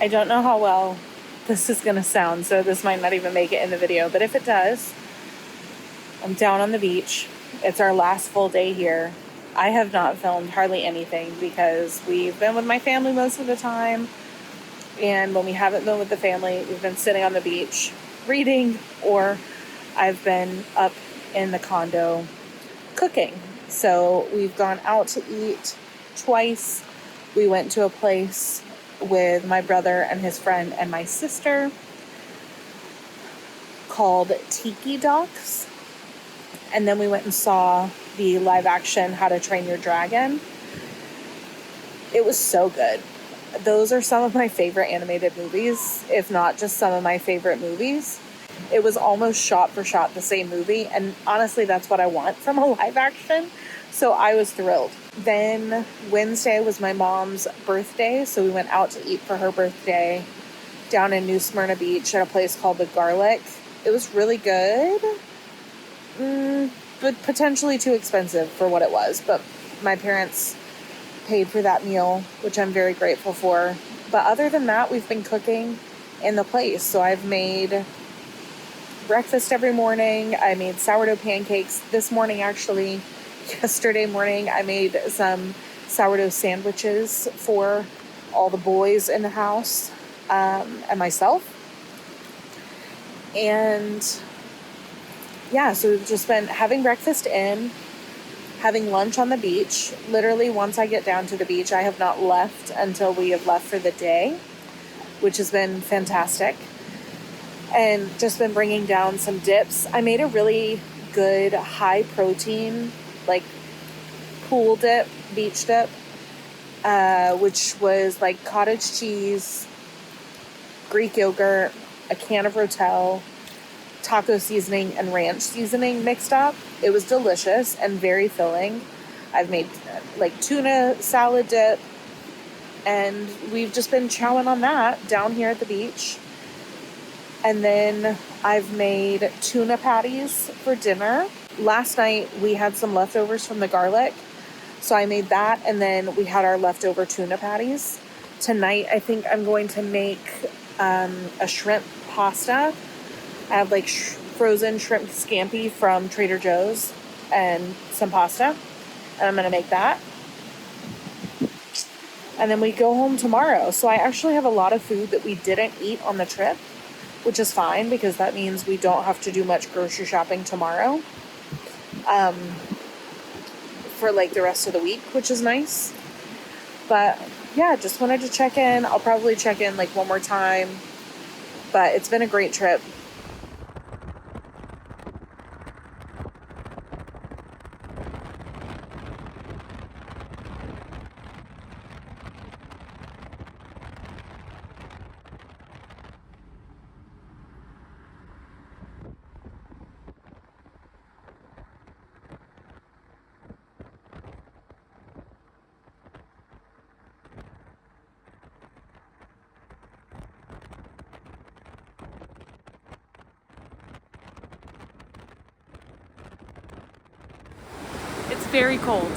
I don't know how well this is going to sound, so this might not even make it in the video, but if it does, I'm down on the beach. It's our last full day here. I have not filmed hardly anything because we've been with my family most of the time, and when we haven't been with the family, we've been sitting on the beach reading, or I've been up in the condo cooking. So we've gone out to eat twice. We went to a place with my brother and his friend and my sister called Tiki Docs. And then we went and saw the live action How to Train Your Dragon. It was so good. Those are some of my favorite animated movies, if not just some of my favorite movies. It was almost shot for shot the same movie, and honestly, that's what I want from a live action, so I was thrilled. Then Wednesday was my mom's birthday, so we went out to eat for her birthday down in New Smyrna Beach at a place called The Garlic. It was really good, but potentially too expensive for what it was, but my parents paid for that meal, which I'm very grateful for. But other than that, we've been cooking in the place, so I've made breakfast every morning. I made sourdough pancakes this morning, actually. Yesterday morning, I made some sourdough sandwiches for all the boys in the house, and myself. And yeah, so we've just been having breakfast having lunch on the beach. Literally, once I get down to the beach, I have not left until we have left for the day, which has been fantastic. And just been bringing down some dips. I made a really good high protein, like pool dip, beach dip, which was like cottage cheese, Greek yogurt, a can of Rotel, taco seasoning, and ranch seasoning mixed up. It was delicious and very filling. I've made like tuna salad dip, and we've just been chowing on that down here at the beach. And then I've made tuna patties for dinner. Last night we had some leftovers from the garlic, so I made that, and then we had our leftover tuna patties. Tonight I think I'm going to make a shrimp pasta. I have like frozen shrimp scampi from Trader Joe's and some pasta, and I'm going to make that. And then we go home tomorrow. So I actually have a lot of food that we didn't eat on the trip, which is fine because that means we don't have to do much grocery shopping tomorrow for like the rest of the week, which is nice. But yeah, just wanted to check in. I'll probably check in like one more time, but it's been a great trip. It's very cold.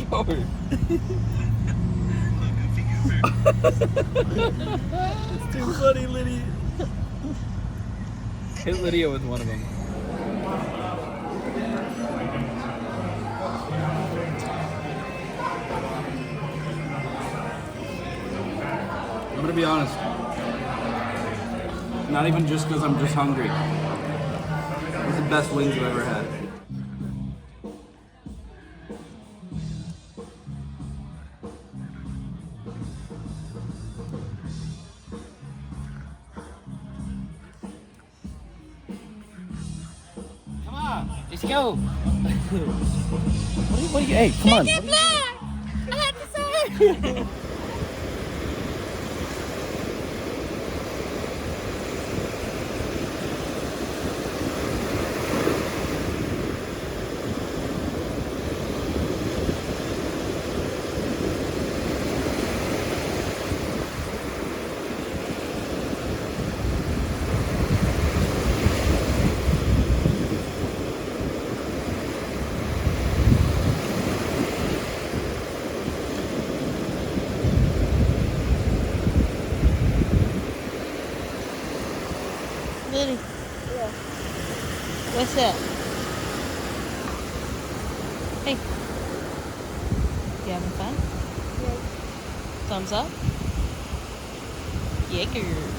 forward. It's too funny, Lydia. Hit Lydia with one of them. I'm gonna be honest. Not even just because I'm just hungry. It's the best wings I've ever had. Come on, let's go. What are you? Hey, come on. I had to say. Liddy. Yeah. What's up? Hey. You having fun? Yeah. Thumbs up? Yeah, girl.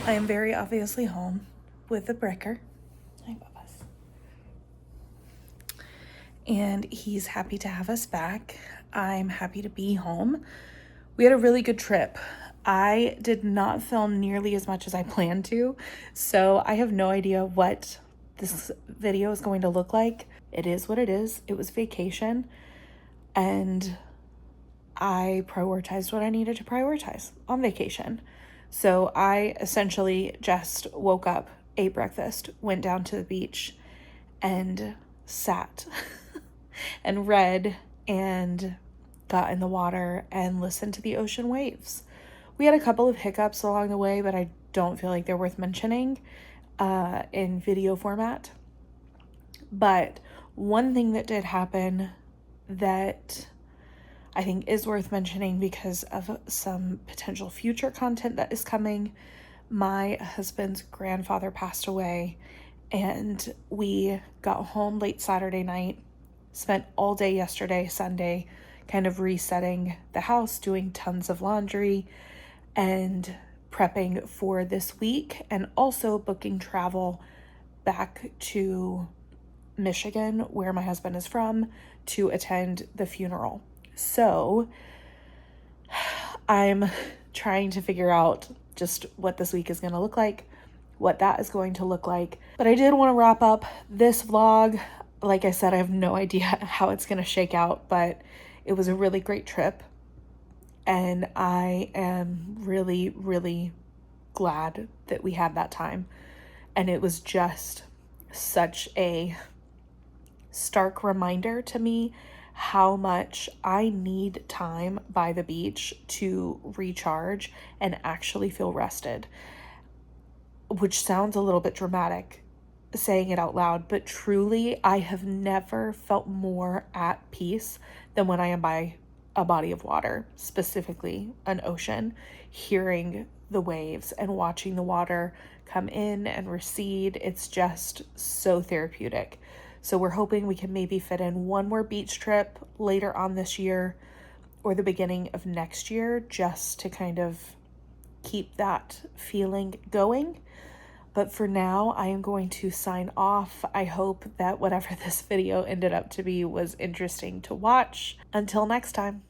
I am very obviously home with the breaker. Hi, Bubba's. And he's happy to have us back. I'm happy to be home. We had a really good trip. I did not film nearly as much as I planned to, so I have no idea what this video is going to look like. It is what it is. It was vacation, and I prioritized what I needed to prioritize on vacation. So I essentially just woke up, ate breakfast, went down to the beach, and sat and read and got in the water and listened to the ocean waves. We had a couple of hiccups along the way, but I don't feel like they're worth mentioning in video format. But one thing that did happen that I think is worth mentioning because of some potential future content that is coming. My husband's grandfather passed away, and we got home late Saturday night, spent all day yesterday, Sunday, kind of resetting the house, doing tons of laundry, and prepping for this week, and also booking travel back to Michigan, where my husband is from, to attend the funeral. So I'm trying to figure out just what this week is going to look like, what that is going to look like. But I did want to wrap up this vlog. Like I said, I have no idea how it's going to shake out, but it was a really great trip. And I am really, really glad that we had that time. And it was just such a stark reminder to me how much I need time by the beach to recharge and actually feel rested, which sounds a little bit dramatic, saying it out loud, but truly, I have never felt more at peace than when I am by a body of water, specifically an ocean, hearing the waves and watching the water come in and recede. It's just so therapeutic. So we're hoping we can maybe fit in one more beach trip later on this year or the beginning of next year, just to kind of keep that feeling going. But for now, I am going to sign off. I hope that whatever this video ended up to be was interesting to watch. Until next time.